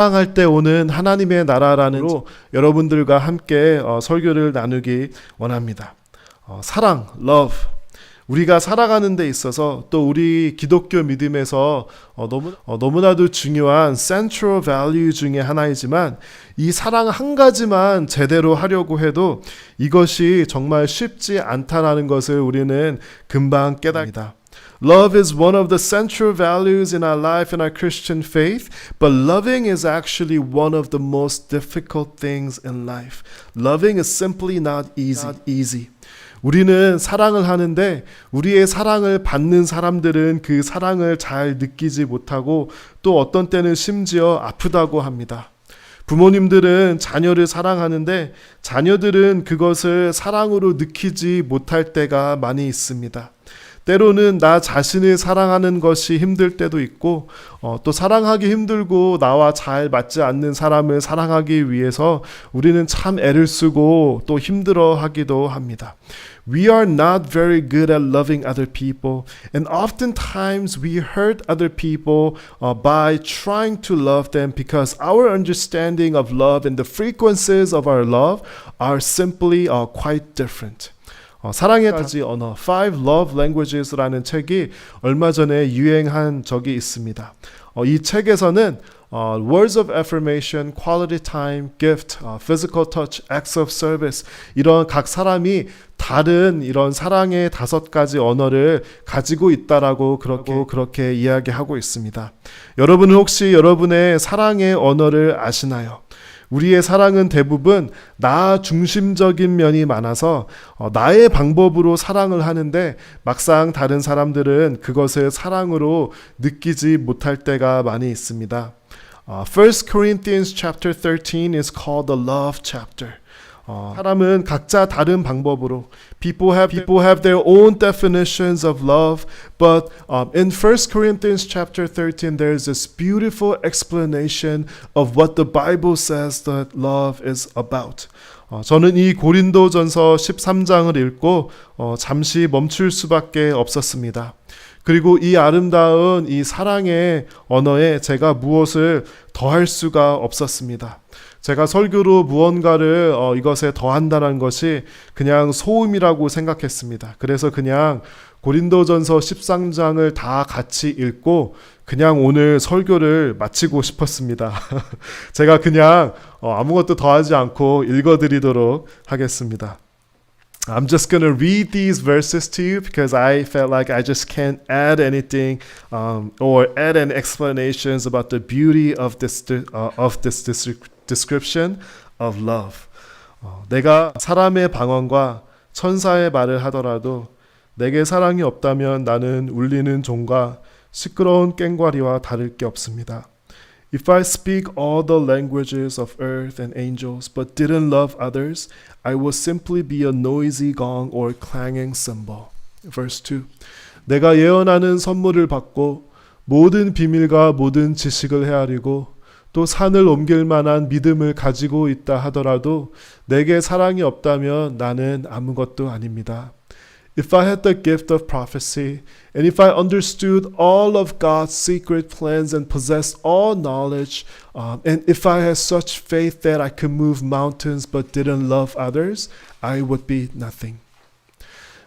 사랑할 때 오는 하나님의 나라라는 여러분들과 함께 설교를 나누기 원합니다. 사랑, love. 우리가 살아가는 데 있어서 또 우리 기독교 믿음에서 너무나도 중요한 central value 중에 하나이지만 이 사랑 한 가지만 제대로 하려고 해도 이것이 정말 쉽지 않다라는 것을 우리는 금방 깨닫습니다. Love is one of the central values in our life and our Christian faith, but loving is actually one of the most difficult things in life. Loving is simply not easy. 우리는 사랑을 하는데 우리의 사랑을 받는 사람들은 그 사랑을 잘 느끼지 못하고 또 어떤 때는 심지어 아프다고 합니다. 부모님들은 자녀를 사랑하는데 자녀들은 그것을 사랑으로 느끼지 못할 때가 많이 있습니다. 때로는 나 자신을 사랑하는 것이 힘들 때도 있고 또 사랑하기 힘들고 나와 잘 맞지 않는 사람을 사랑하기 위해서 우리는 참 애를 쓰고 또 힘들어하기도 합니다. We are not very good at loving other people, and oftentimes we hurt other people by trying to love them because our understanding of love and the frequencies of our love are simply quite different. 사랑의 가지 언어, Five Love Languages라는 책이 얼마 전에 유행한 적이 있습니다. 이 책에서는 words of affirmation, quality time, gift, physical touch, acts of service 이런 각 사람이 다른 이런 사랑의 5가지 언어를 가지고 있다라고 그렇게 이야기하고 있습니다. 여러분은 혹시 여러분의 사랑의 언어를 아시나요? 우리의 사랑은 대부분 나 중심적인 면이 많아서 나의 방법으로 사랑을 하는데 막상 다른 사람들은 그것을 사랑으로 느끼지 못할 때가 많이 있습니다. 1 Corinthians chapter 13 is called the love chapter. 사람은 각자 다른 방법으로 people have their own definitions of love, but in 1 Corinthians chapter 13 there is this beautiful explanation of what the Bible says that love is about. 저는 이 고린도전서 13장을 읽고 잠시 멈출 수밖에 없었습니다. 그리고 이 아름다운 이 사랑의 언어에 제가 무엇을 더할 수가 없었습니다. 제가 설교로 무언가를 이것에 더한다는 것이 그냥 소음이라고 생각했습니다. 그래서 그냥 고린도전서 13장을 다 같이 읽고 그냥 오늘 설교를 마치고 싶었습니다. 제가 그냥 아무것도 더하지 않고 읽어드리도록 하겠습니다. I'm just going to read these verses to you because I felt like I just can't add anything or add any explanations about the beauty of this description of love. 내가 사람의 방언과 천사의 말을 하더라도 내게 사랑이 없다면 나는 울리는 종과 시끄러운 꽹과리와 다를 게 없습니다. If I speak all the languages of earth and angels but didn't love others, I would simply be a noisy gong or clanging cymbal. Verse 2. 내가 예언하는 선물을 받고 모든 비밀과 모든 지식을 헤아리고 또 산을 옮길 만한 믿음을 가지고 있다 하더라도 내게 사랑이 없다면 나는 아무것도 아닙니다. If I had the gift of prophecy, and if I understood all of God's secret plans and possessed all knowledge, and if I had such faith that I could move mountains but didn't love others, I would be nothing.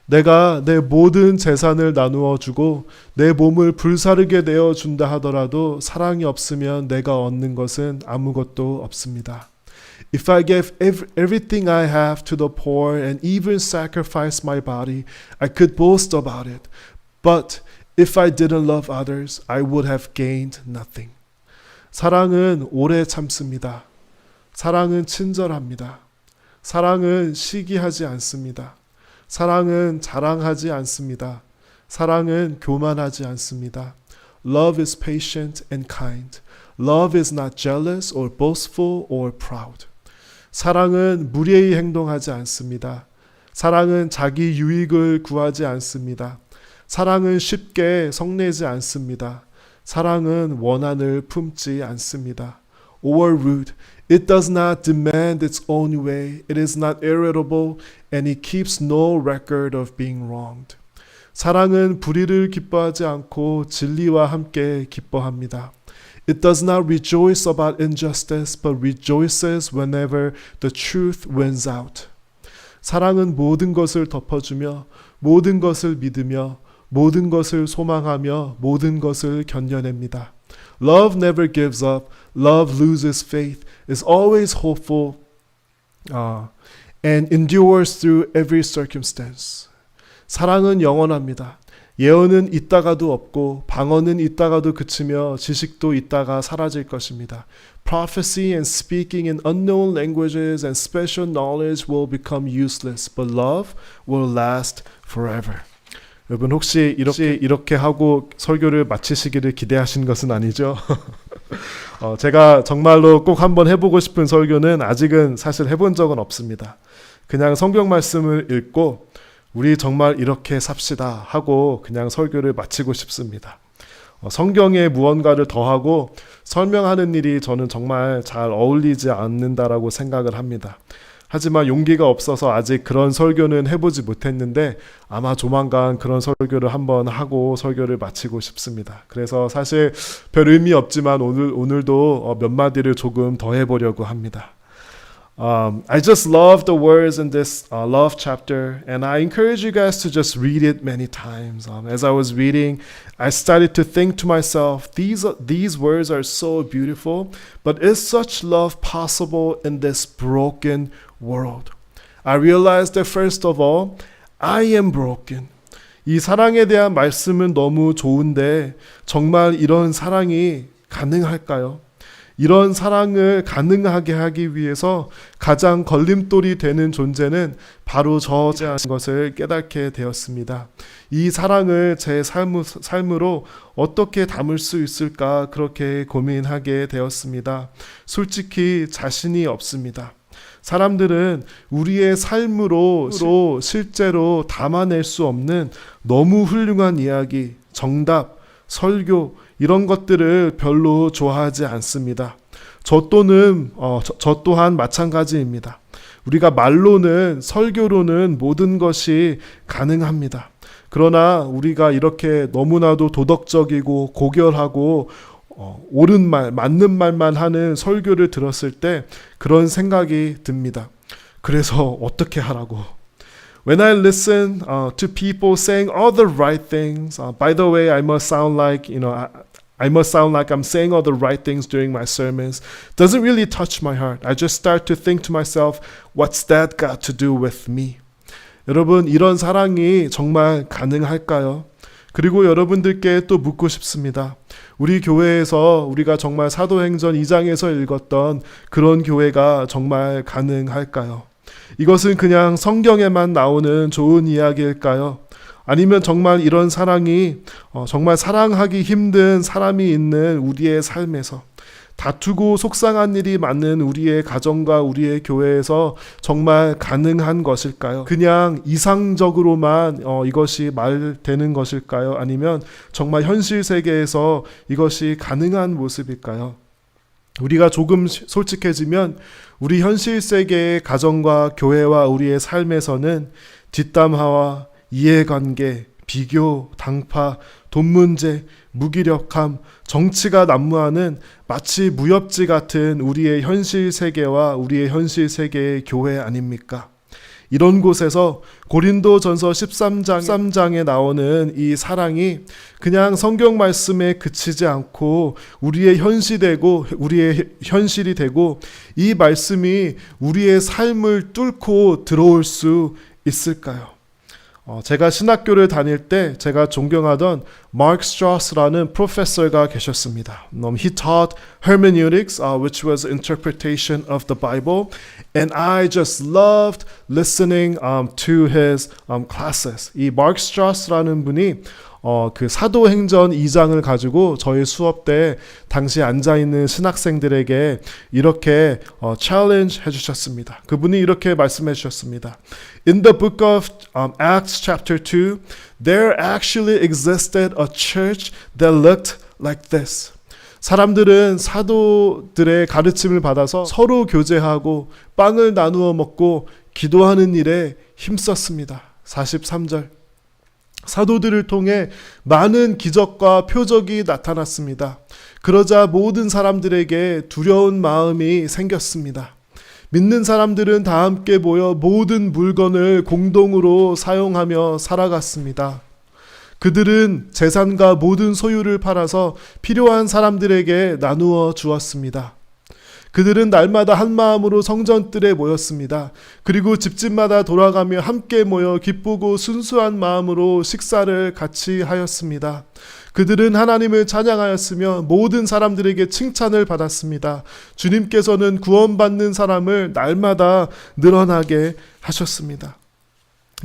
내가 내 모든 재산을 나누어 주고 내 몸을 불사르게 내어 준다 하더라도 사랑이 없으면 내가 얻는 것은 아무것도 없습니다. If I gave everything I have to the poor and even sacrifice my body, I could boast about it. But if I didn't love others, I would have gained nothing. 사랑은 오래 참습니다. 사랑은 친절합니다. 사랑은 시기하지 않습니다. 사랑은 자랑하지 않습니다. 사랑은 교만하지 않습니다. Love is patient and kind. Love is not jealous or boastful or proud. 사랑은 무례히 행동하지 않습니다. 사랑은 자기 유익을 구하지 않습니다. 사랑은 쉽게 성내지 않습니다. 사랑은 원한을 품지 않습니다. Or rude. It does not demand its own way. It is not irritable and it keeps no record of being wronged. 사랑은 불의를 기뻐하지 않고 진리와 함께 기뻐합니다. It does not rejoice about injustice, but rejoices whenever the truth wins out. 사랑은 모든 것을 덮어주며 모든 것을 믿으며 모든 것을 소망하며 모든 것을 견뎌냅니다. Love never gives up. Love loses faith, is always hopeful, and endures through every circumstance. 사랑은 영원합니다. 예언은 있다가도 없고 방언은 있다가도 그치며 지식도 있다가 사라질 것입니다. Prophecy and speaking in unknown languages and special knowledge will become useless, but love will last forever. 여러분 혹시 이렇게 하고 설교를 마치시기를 기대하신 것은 아니죠? 제가 정말로 꼭 한번 해보고 싶은 설교는 아직은 사실 해본 적은 없습니다. 그냥 성경 말씀을 읽고 우리 정말 이렇게 삽시다 하고 그냥 설교를 마치고 싶습니다. 성경에 무언가를 더하고 설명하는 일이 저는 정말 잘 어울리지 않는다라고 생각을 합니다. 하지만 용기가 없어서 아직 그런 설교는 해보지 못했는데 아마 조만간 그런 설교를 한번 하고 설교를 마치고 싶습니다. 그래서 사실 별 의미 없지만 오늘도 몇 마디를 조금 더 해보려고 합니다. I just love the words in this love chapter, and I encourage you guys to just read it many times. As I was reading, I started to think to myself, these words are so beautiful, but is such love possible in this broken world? I realized that first of all, I am broken. 이 사랑에 대한 말씀은 너무 좋은데 정말 이런 사랑이 가능할까요? 이런 사랑을 가능하게 하기 위해서 가장 걸림돌이 되는 존재는 바로 저자인 것을 깨닫게 되었습니다. 이 사랑을 제 삶으로 어떻게 담을 수 있을까 그렇게 고민하게 되었습니다. 솔직히 자신이 없습니다. 사람들은 우리의 삶으로 실제로 담아낼 수 없는 너무 훌륭한 이야기, 정답, 설교 이런 것들을 별로 좋아하지 않습니다. 저 또한 마찬가지입니다. 우리가 말로는 설교로는 모든 것이 가능합니다. 그러나 우리가 이렇게 너무나도 도덕적이고 고결하고 옳은 말, 맞는 말만 하는 설교를 들었을 때 그런 생각이 듭니다. 그래서 어떻게 하라고? When I listen to people saying all the right things, by the way, I must sound like I'm saying all the right things during my sermons. Doesn't really touch my heart. I just start to think to myself, what's that got to do with me? 여러분, 이런 사랑이 정말 가능할까요? 그리고 여러분들께 또 묻고 싶습니다. 우리 교회에서 우리가 정말 사도행전 2장에서 읽었던 그런 교회가 정말 가능할까요? 이것은 그냥 성경에만 나오는 좋은 이야기일까요? 아니면 정말 이런 사랑이 정말 사랑하기 힘든 사람이 있는 우리의 삶에서 다투고 속상한 일이 많은 우리의 가정과 우리의 교회에서 정말 가능한 것일까요? 그냥 이상적으로만 이것이 말되는 것일까요? 아니면 정말 현실 세계에서 이것이 가능한 모습일까요? 우리가 조금 솔직해지면 우리 현실 세계의 가정과 교회와 우리의 삶에서는 뒷담화와 이해관계, 비교, 당파, 돈 문제, 무기력함, 정치가 난무하는 마치 무협지 같은 우리의 현실 세계와 우리의 현실 세계의 교회 아닙니까? 이런 곳에서 고린도전서 13장에 나오는 이 사랑이 그냥 성경 말씀에 그치지 않고 우리의 현실이 되고 이 말씀이 우리의 삶을 뚫고 들어올 수 있을까요? 제가 신학교를 다닐 때 제가 존경하던 마크 스트라스라는 프로페서가 계셨습니다. He taught hermeneutics, which was interpretation of the Bible, and I just loved listening to his classes. 이 마크 스트라스라는 분이 그 사도행전 2장을 가지고 저희 수업 때 당시 앉아있는 신학생들에게 이렇게 challenge 해주셨습니다. 그분이 이렇게 말씀해 주셨습니다. In the book of Acts chapter 2, there actually existed a church that looked like this. 사람들은 사도들의 가르침을 받아서 서로 교제하고 빵을 나누어 먹고 기도하는 일에 힘썼습니다. 43절. 사도들을 통해 많은 기적과 표적이 나타났습니다. 그러자 모든 사람들에게 두려운 마음이 생겼습니다. 믿는 사람들은 다 함께 모여 모든 물건을 공동으로 사용하며 살아갔습니다. 그들은 재산과 모든 소유를 팔아서 필요한 사람들에게 나누어 주었습니다. 그들은 날마다 한 마음으로 성전뜰에 모였습니다. 그리고 집집마다 돌아가며 함께 모여 기쁘고 순수한 마음으로 식사를 같이 하였습니다. 그들은 하나님을 찬양하였으며 모든 사람들에게 칭찬을 받았습니다. 주님께서는 구원받는 사람을 날마다 늘어나게 하셨습니다.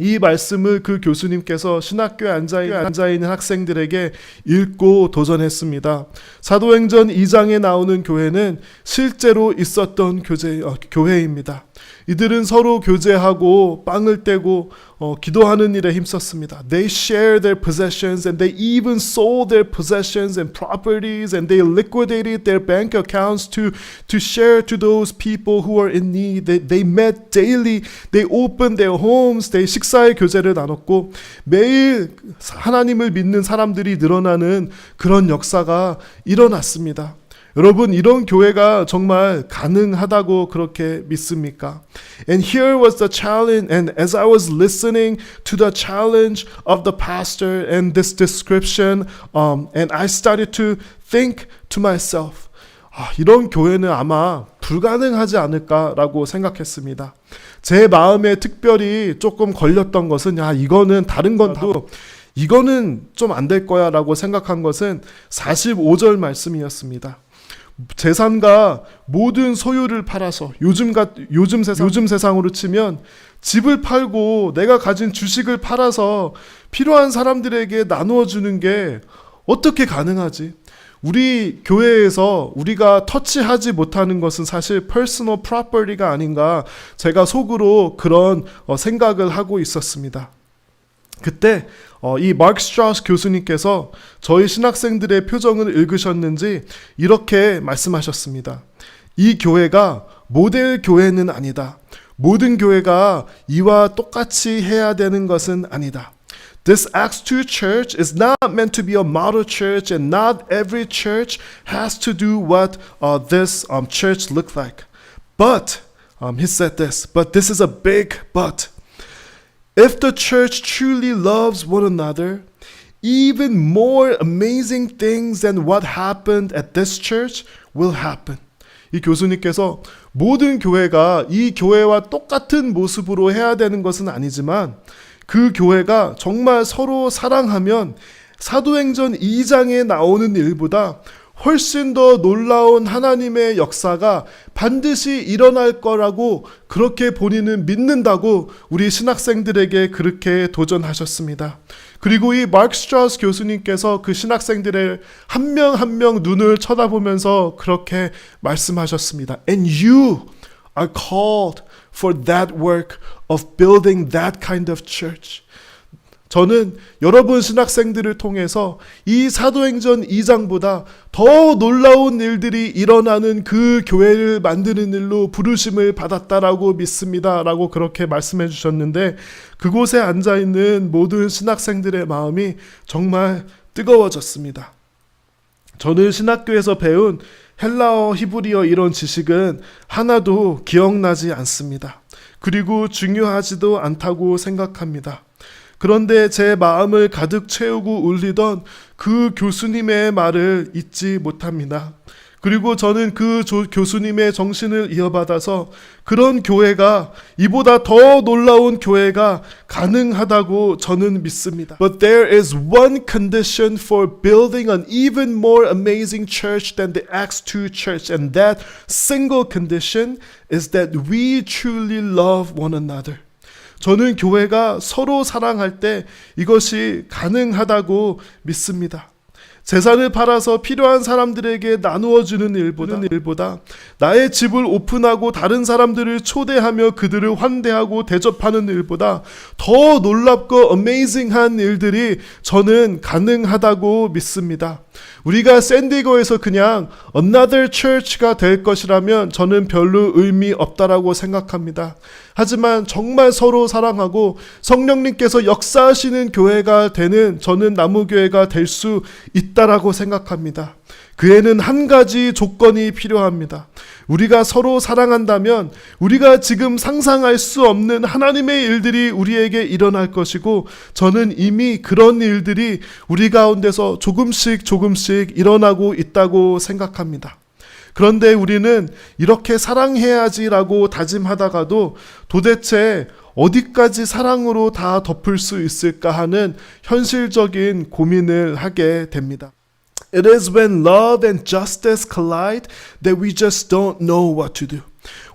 이 말씀을 그 교수님께서 신학교에 앉아있는 학생들에게 읽고 도전했습니다. 사도행전 2장에 나오는 교회는 실제로 있었던 교회입니다. 이들은 서로 교제하고 빵을 떼고 기도하는 일에 힘썼습니다. They shared their possessions and they even sold their possessions and properties and they liquidated their bank accounts to share to those people who are in need. They met daily. They opened their homes. They 식사의 교제를 나눴고 매일 하나님을 믿는 사람들이 늘어나는 그런 역사가 일어났습니다. 여러분, 이런 교회가 정말 가능하다고 그렇게 믿습니까? And here was the challenge, and as I was listening to the challenge of the pastor and this description, and I started to think to myself, 이런 교회는 아마 불가능하지 않을까라고 생각했습니다. 제 마음에 특별히 조금 걸렸던 것은, 이거는 다른 건 도 이거는 좀 안 될 거야 라고 생각한 것은 45절 말씀이었습니다. 재산과 모든 소유를 팔아서 요즘 세상으로 치면 집을 팔고 내가 가진 주식을 팔아서 필요한 사람들에게 나누어 주는 게 어떻게 가능하지? 우리 교회에서 우리가 터치하지 못하는 것은 사실 personal property가 아닌가, 제가 속으로 그런 생각을 하고 있었습니다. 그때 이 마크 스트라우스 교수님께서 저희 신학생들의 표정을 읽으셨는지 이렇게 말씀하셨습니다. 이 교회가 모델 교회는 아니다. 모든 교회가 이와 똑같이 해야 되는 것은 아니다. This Acts 2 church is not meant to be a model church, and not every church has to do what this church looked like. But, he said this, but this is a big but. If the church truly loves one another, even more amazing things than what happened at this church will happen. 이 교수님께서 모든 교회가 이 교회와 똑같은 모습으로 해야 되는 것은 아니지만 그 교회가 정말 서로 사랑하면 사도행전 2장에 나오는 일보다 훨씬 더 놀라운 하나님의 역사가 반드시 일어날 거라고 그렇게 본인은 믿는다고 우리 신학생들에게 그렇게 도전하셨습니다. 그리고 이 마크 스트라우스 교수님께서 그 신학생들의 한 명 한 명 눈을 쳐다보면서 그렇게 말씀하셨습니다. And you are called for that work of building that kind of church. 저는 여러분 신학생들을 통해서 이 사도행전 2장보다 더 놀라운 일들이 일어나는 그 교회를 만드는 일로 부르심을 받았다라고 믿습니다 라고 그렇게 말씀해 주셨는데, 그곳에 앉아있는 모든 신학생들의 마음이 정말 뜨거워졌습니다. 저는 신학교에서 배운 헬라어, 히브리어 이런 지식은 하나도 기억나지 않습니다. 그리고 중요하지도 않다고 생각합니다. 그런데 제 마음을 가득 채우고 울리던 그 교수님의 말을 잊지 못합니다. 그리고 저는 그 교수님의 정신을 이어받아서 그런 교회가, 이보다 더 놀라운 교회가 가능하다고 저는 믿습니다. But there is one condition for building an even more amazing church than the Acts 2 church, and that single condition is that we truly love one another. 저는 교회가 서로 사랑할 때 이것이 가능하다고 믿습니다. 재산을 팔아서 필요한 사람들에게 나누어 주는 일보다 나의 집을 오픈하고 다른 사람들을 초대하며 그들을 환대하고 대접하는 일보다 더 놀랍고 어메이징한 일들이 저는 가능하다고 믿습니다. 우리가 샌디에고에서 그냥 another church가 될 것이라면 저는 별로 의미 없다라고 생각합니다. 하지만 정말 서로 사랑하고 성령님께서 역사하시는 교회가 되는 저는 나무교회가 될 수 있다라고 생각합니다. 그에는 한 가지 조건이 필요합니다. 우리가 서로 사랑한다면 우리가 지금 상상할 수 없는 하나님의 일들이 우리에게 일어날 것이고, 저는 이미 그런 일들이 우리 가운데서 조금씩 일어나고 있다고 생각합니다. 그런데 우리는 이렇게 사랑해야지라고 다짐하다가도 도대체 어디까지 사랑으로 다 덮을 수 있을까 하는 현실적인 고민을 하게 됩니다. It is when love and justice collide that we just don't know what to do.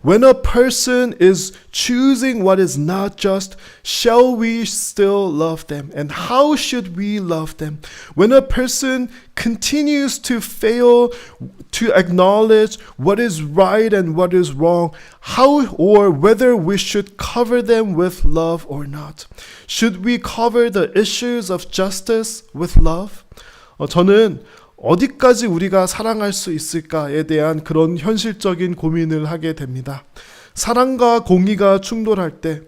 When a person is choosing what is not just, shall we still love them? And how should we love them? When a person continues to fail to acknowledge what is right and what is wrong, how or whether we should cover them with love or not. Should we cover the issues of justice with love? 저는 어디까지 우리가 사랑할 수 있을까에 대한 그런 현실적인 고민을 하게 됩니다. 사랑과 공의가 충돌할 때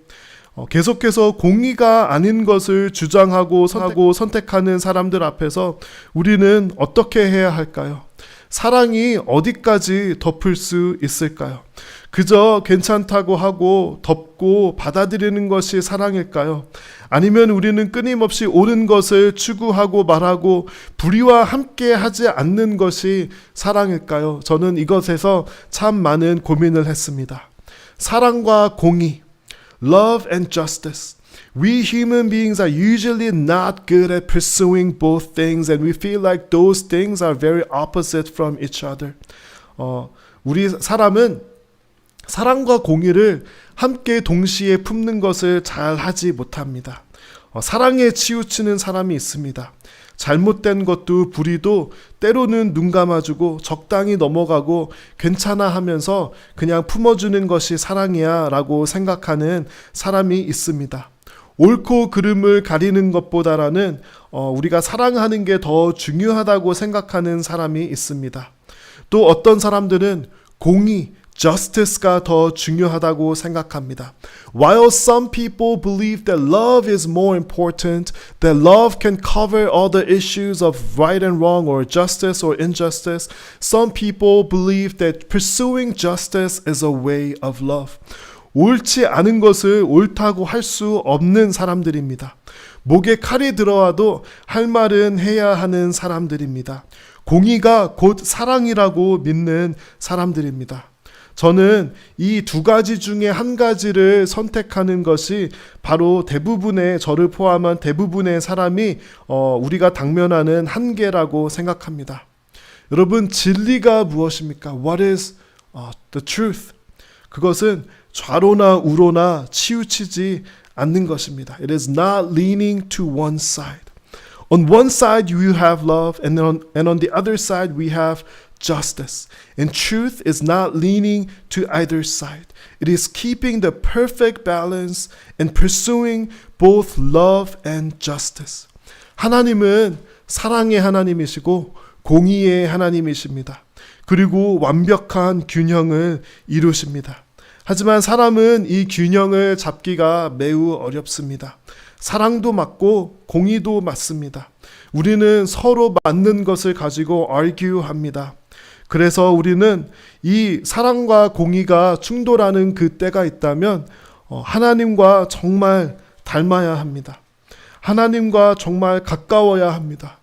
계속해서 공의가 아닌 것을 주장하고 선택하는 사람들 앞에서 우리는 어떻게 해야 할까요? 사랑이 어디까지 덮을 수 있을까요? 그저 괜찮다고 하고 덮고 받아들이는 것이 사랑일까요? 아니면 우리는 끊임없이 옳은 것을 추구하고 말하고 불의와 함께 하지 않는 것이 사랑일까요? 저는 이것에서 참 많은 고민을 했습니다. 사랑과 공의, love and justice. We human beings are usually not good at pursuing both things, and we feel like those things are very opposite from each other. 우리 사람은 사랑과 공의를 함께 동시에 품는 것을 잘 하지 못합니다. 사랑에 치우치는 사람이 있습니다. 잘못된 것도 불의도 때로는 눈 감아주고 적당히 넘어가고 괜찮아 하면서 그냥 품어주는 것이 사랑이야 라고 생각하는 사람이 있습니다. 옳고 그름을 가리는 것보다는 우리가 사랑하는 게 더 중요하다고 생각하는 사람이 있습니다. 또 어떤 사람들은 공의, justice가 더 중요하다고 생각합니다. While some people believe that love is more important, that love can cover all the issues of right and wrong or justice or injustice, some people believe that pursuing justice is a way of love. 옳지 않은 것을 옳다고 할 수 없는 사람들입니다. 목에 칼이 들어와도 할 말은 해야 하는 사람들입니다. 공의가 곧 사랑이라고 믿는 사람들입니다. 저는 이 두 가지 중에 한 가지를 선택하는 것이 바로 대부분의, 저를 포함한 대부분의 사람이 우리가 당면하는 한계라고 생각합니다. 여러분, 진리가 무엇입니까? What is the truth? 그것은 좌로나 우로나 치우치지 않는 것입니다. It is not leaning to one side. On one side you have love, and on the other side we have justice. And truth is not leaning to either side. It is keeping the perfect balance and pursuing both love and justice. 하나님은 사랑의 하나님이시고 공의의 하나님이십니다. 그리고 완벽한 균형을 이루십니다. 하지만 사람은 이 균형을 잡기가 매우 어렵습니다. 사랑도 맞고 공의도 맞습니다. 우리는 서로 맞는 것을 가지고 argue합니다. 그래서 우리는 이 사랑과 공의가 충돌하는 그 때가 있다면 하나님과 정말 닮아야 합니다. 하나님과 정말 가까워야 합니다.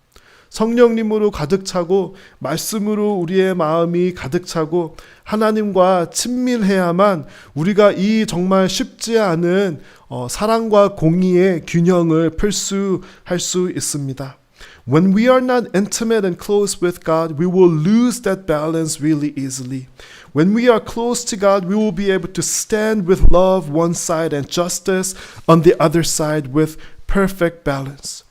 성령님으로 가득 차고 말씀으로 우리의 마음이 가득 차고 하나님과 친밀해야만 우리가 이 정말 쉽지 않은 사랑과 공의의 균형을 필수할 수 있습니다. When we are not intimate and close with God, we will lose that balance really easily. When we are close to God, we will be able to stand with love one side and justice on the other side with perfect balance.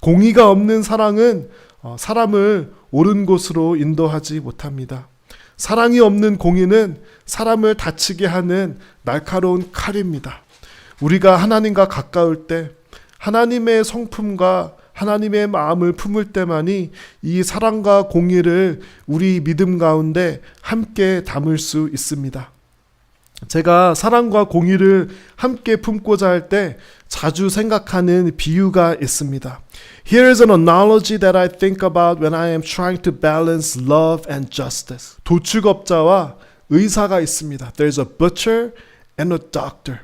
공의가 없는 사랑은 사람을 옳은 곳으로 인도하지 못합니다. 사랑이 없는 공의는 사람을 다치게 하는 날카로운 칼입니다. 우리가 하나님과 가까울 때 하나님의 성품과 하나님의 마음을 품을 때만이 이 사랑과 공의를 우리 믿음 가운데 함께 담을 수 있습니다. 제가 사랑과 공의를 함께 품고자 할 때 자주 생각하는 비유가 있습니다. Here's an analogy that I think about when I am trying to balance love and justice. 도축업자와 의사가 있습니다. There's a butcher and a doctor.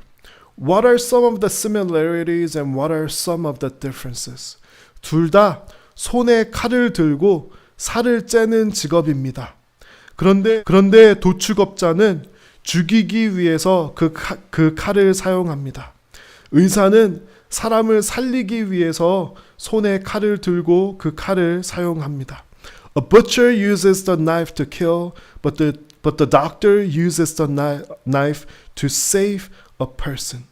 What are some of the similarities and what are some of the differences? 둘 다 손에 칼을 들고 살을 째는 직업입니다. 그런데 도축업자는 죽이기 위해서 그 칼을 사용합니다. 의사는 사람을 살리기 위해서 손에 칼을 들고 그 칼을 사용합니다. A butcher uses the knife to kill, but the doctor uses the knife to save a person.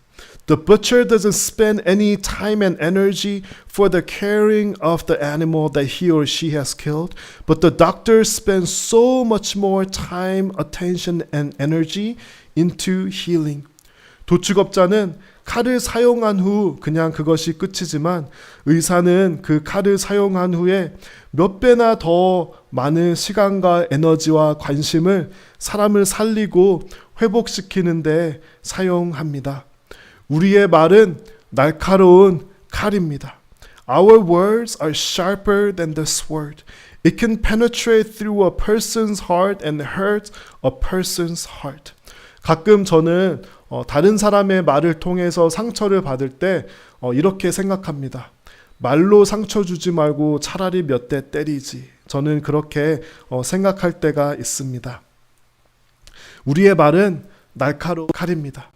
The butcher doesn't spend any time and energy for the caring of the animal that he or she has killed, but the doctor spends so much more time, attention, and energy into healing. 도축업자는 칼을 사용한 후 그냥 그것이 끝이지만 의사는 그 칼을 사용한 후에 몇 배나 더 많은 시간과 에너지와 관심을 사람을 살리고 회복시키는 데 사용합니다. 우리의 말은 날카로운 칼입니다. Our words are sharper than the sword. It can penetrate through a person's heart and hurt a person's heart. 가끔 저는 다른 사람의 말을 통해서 상처를 받을 때 이렇게 생각합니다. 말로 상처 주지 말고 차라리 몇 대 때리지. 저는 그렇게 생각할 때가 있습니다. 우리의 말은 날카로운 칼입니다.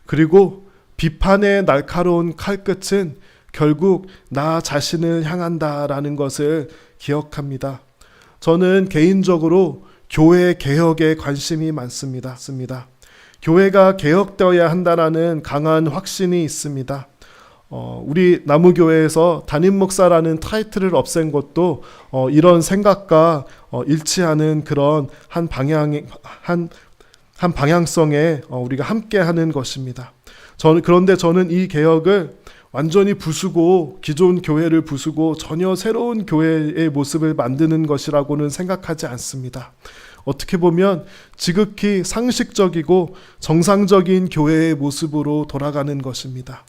그리고 비판의 날카로운 칼끝은 결국 나 자신을 향한다라는 것을 기억합니다. 저는 개인적으로 교회 개혁에 관심이 많습니다. 교회가 개혁되어야 한다라는 강한 확신이 있습니다. 우리 나무교회에서 담임 목사라는 타이틀을 없앤 것도 이런 생각과 일치하는 그런 한 방향성에 우리가 함께하는 것입니다. 그런데 저는 이 개혁을 완전히 부수고 기존 교회를 부수고 전혀 새로운 교회의 모습을 만드는 것이라고는 생각하지 않습니다. 어떻게 보면 지극히 상식적이고 정상적인 교회의 모습으로 돌아가는 것입니다.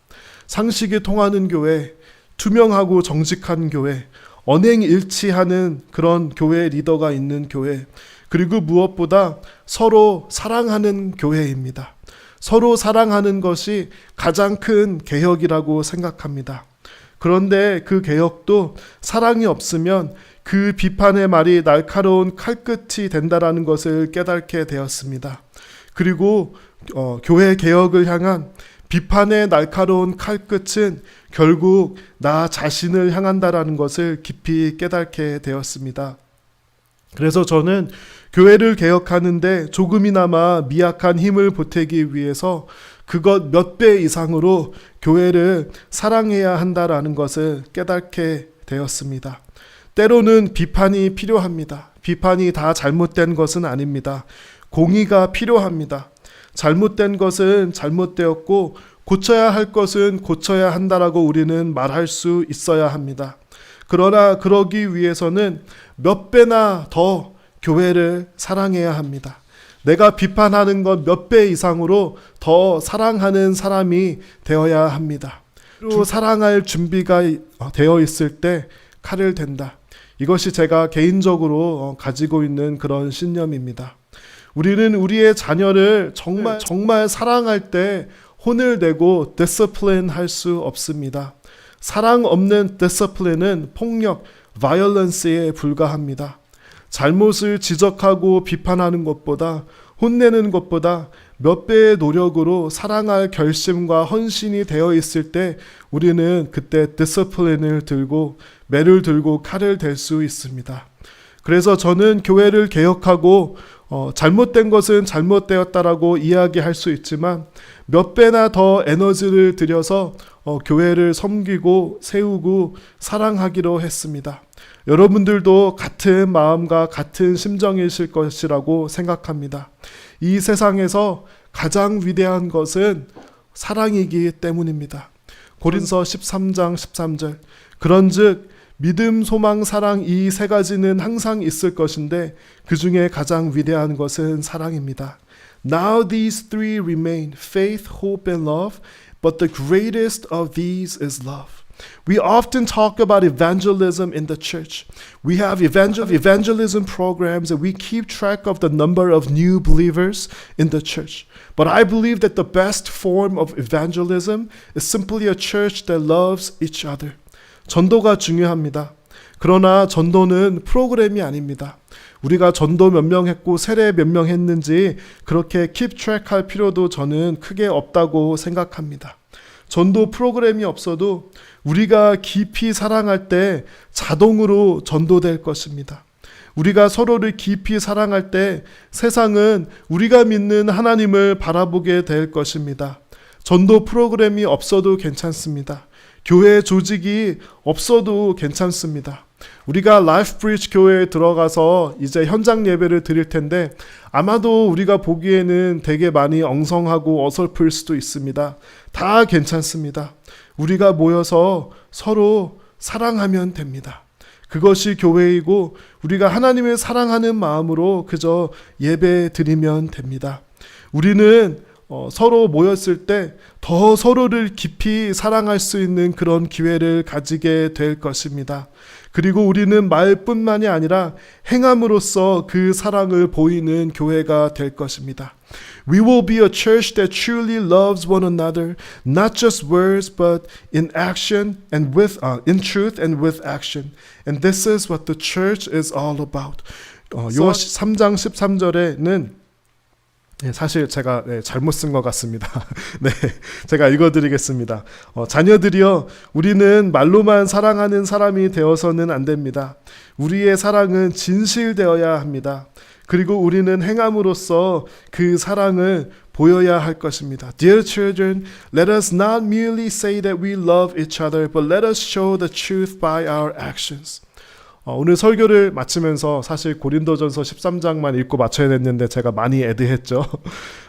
상식이 통하는 교회, 투명하고 정직한 교회, 언행일치하는 그런 교회 리더가 있는 교회, 그리고 무엇보다 서로 사랑하는 교회입니다. 서로 사랑하는 것이 가장 큰 개혁이라고 생각합니다. 그런데 그 개혁도 사랑이 없으면 그 비판의 말이 날카로운 칼끝이 된다라는 것을 깨닫게 되었습니다. 그리고 교회 개혁을 향한 비판의 날카로운 칼끝은 결국 나 자신을 향한다라는 것을 깊이 깨닫게 되었습니다. 그래서 저는 교회를 개혁하는데 조금이나마 미약한 힘을 보태기 위해서 그것 몇 배 이상으로 교회를 사랑해야 한다라는 것을 깨닫게 되었습니다. 때로는 비판이 필요합니다. 비판이 다 잘못된 것은 아닙니다. 공의가 필요합니다. 잘못된 것은 잘못되었고 고쳐야 할 것은 고쳐야 한다라고 우리는 말할 수 있어야 합니다. 그러나 그러기 위해서는 몇 배나 더 교회를 사랑해야 합니다. 내가 비판하는 것 몇 배 이상으로 더 사랑하는 사람이 되어야 합니다. 또 사랑할 준비가 되어 있을 때 칼을 댄다. 이것이 제가 개인적으로 가지고 있는 그런 신념입니다. 우리는 우리의 자녀를 정말 사랑할 때 혼을 내고 디스플레인 할 수 없습니다. 사랑 없는 디스플레인은 폭력, 바이올런스에 불과합니다. 잘못을 지적하고 비판하는 것보다 혼내는 것보다 몇 배의 노력으로 사랑할 결심과 헌신이 되어 있을 때 우리는 그때 디스플레인을 들고 매를 들고 칼을 댈 수 있습니다. 그래서 저는 교회를 개혁하고 잘못된 것은 잘못되었다라고 이야기할 수 있지만 몇 배나 더 에너지를 들여서 교회를 섬기고 세우고 사랑하기로 했습니다. 여러분들도 같은 마음과 같은 심정이실 것이라고 생각합니다. 이 세상에서 가장 위대한 것은 사랑이기 때문입니다. 고린서 13장 13절 그런즉 믿음, 소망, 사랑 이 세 가지는 항상 있을 것인데 그 중에 가장 위대한 것은 사랑입니다. Now these three remain, faith, hope, and love, but the greatest of these is love. We often talk about evangelism in the church. We have evangelism programs and we keep track of the number of new believers in the church. But I believe that the best form of evangelism is simply a church that loves each other. 전도가 중요합니다. 그러나 전도는 프로그램이 아닙니다. 우리가 전도 몇 명 했고 세례 몇 명 했는지 그렇게 keep track 할 필요도 저는 크게 없다고 생각합니다. 전도 프로그램이 없어도 우리가 깊이 사랑할 때 자동으로 전도될 것입니다. 우리가 서로를 깊이 사랑할 때 세상은 우리가 믿는 하나님을 바라보게 될 것입니다. 전도 프로그램이 없어도 괜찮습니다. 교회 조직이 없어도 괜찮습니다. 우리가 라이프 브리지 교회에 들어가서 이제 현장 예배를 드릴 텐데 아마도 우리가 보기에는 되게 많이 엉성하고 어설플 수도 있습니다. 다 괜찮습니다. 우리가 모여서 서로 사랑하면 됩니다. 그것이 교회이고 우리가 하나님을 사랑하는 마음으로 그저 예배 드리면 됩니다. 우리는 서로 모였을 때 더 서로를 깊이 사랑할 수 있는 그런 기회를 가지게 될 것입니다. 그리고 우리는 말뿐만이 아니라 행함으로써 그 사랑을 보이는 교회가 될 것입니다. We will be a church that truly loves one another, not just words, but in action and in truth and with action. And this is what the church is all about. 요한 3장 13절에는 사실 제가 잘못 쓴 것 같습니다. 네, 제가 읽어드리겠습니다. 자녀들이여, 우리는 말로만 사랑하는 사람이 되어서는 안 됩니다. 우리의 사랑은 진실되어야 합니다. 그리고 우리는 행함으로써 그 사랑을 보여야 할 것입니다. Dear children, let us not merely say that we love each other, but let us show the truth by our actions. 오늘 설교를 마치면서 사실 고린도전서 13장만 읽고 마쳐야 했는데 제가 많이 애드했죠.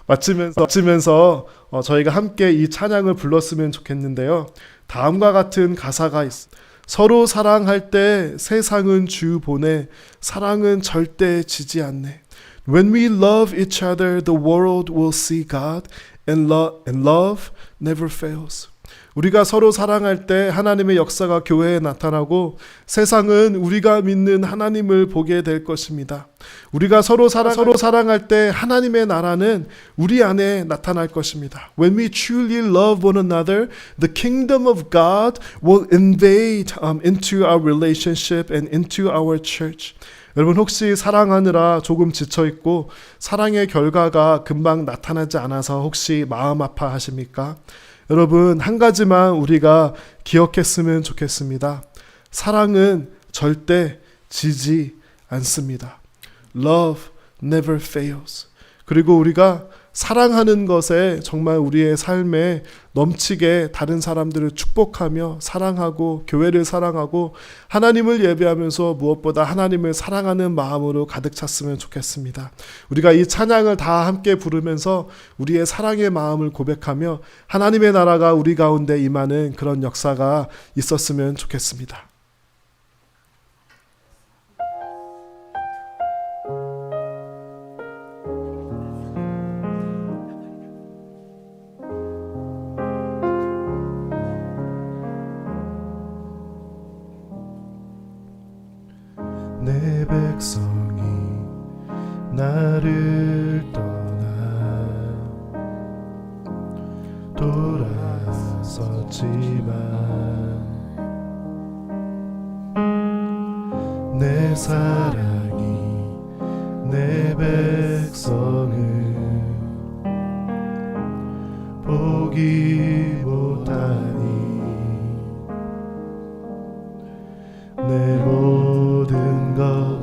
마치면서 저희가 함께 이 찬양을 불렀으면 좋겠는데요. 다음과 같은 가사가 있습니다. 서로 사랑할 때 세상은 주 보내, 사랑은 절대 지지 않네. When we love each other, the world will see God, and love never fails. 우리가 서로 사랑할 때 하나님의 역사가 교회에 나타나고 세상은 우리가 믿는 하나님을 보게 될 것입니다. 우리가 서로 사랑할 때 하나님의 나라는 우리 안에 나타날 것입니다. When we truly love one another, the kingdom of God will invade into our relationship and into our church. 여러분, 혹시 사랑하느라 조금 지쳐있고 사랑의 결과가 금방 나타나지 않아서 혹시 마음 아파하십니까? 여러분, 한 가지만 우리가 기억했으면 좋겠습니다. 사랑은 절대 지지 않습니다. Love never fails. 그리고 우리가 사랑하는 것에 정말 우리의 삶에 넘치게 다른 사람들을 축복하며 사랑하고 교회를 사랑하고 하나님을 예배하면서 무엇보다 하나님을 사랑하는 마음으로 가득 찼으면 좋겠습니다. 우리가 이 찬양을 다 함께 부르면서 우리의 사랑의 마음을 고백하며 하나님의 나라가 우리 가운데 임하는 그런 역사가 있었으면 좋겠습니다. 내 백성이 나를 떠나 돌아섰지만 내 사랑이 내 백성을 포기 못하니 내 모든 것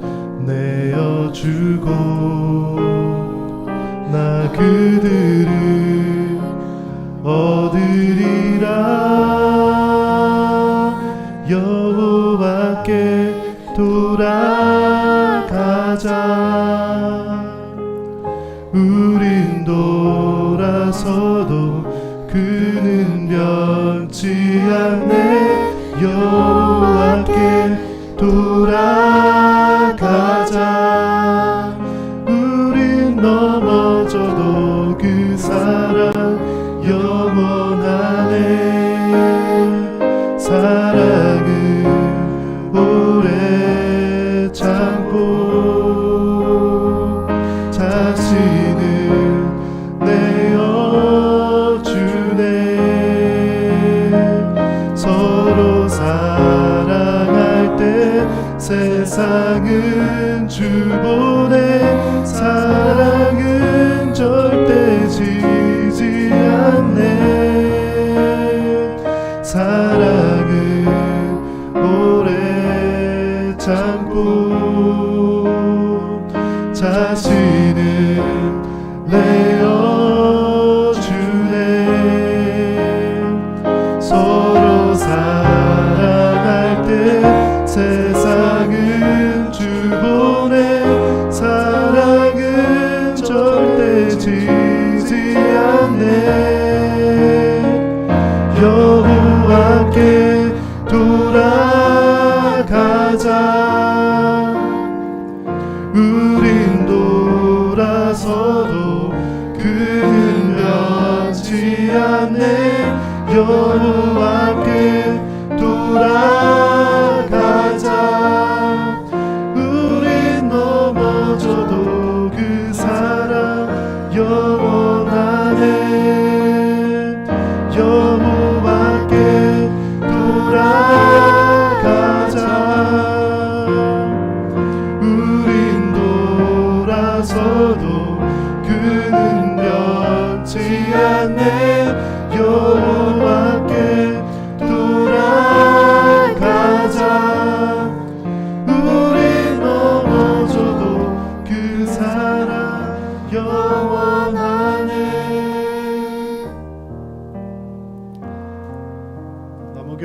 내어주고 나 그들을 얻으리라. 여호와께 돌아가자. 우린 돌아서도 그는 변치 않네. 여호와께 돌아가자. 우린 넘어져도 그 사랑 영원하네. 사랑은 오래 참고 자신을 내어주네. 서로 사랑할 때 세상은 주보내. 사랑은 절대 지지 않네. 사랑은 오래 참고 자신을 내어주네. 서로 사랑할 때 세상은 주보내. 사랑은 절대 지지 않네. 여호와께 돌아가자. 우린 돌아서도 그는 변치 않네. 여호와께 돌아가자. 우린 넘어져도 그 사랑 영원하네. 여호와께 돌아가자. 우린 돌아서도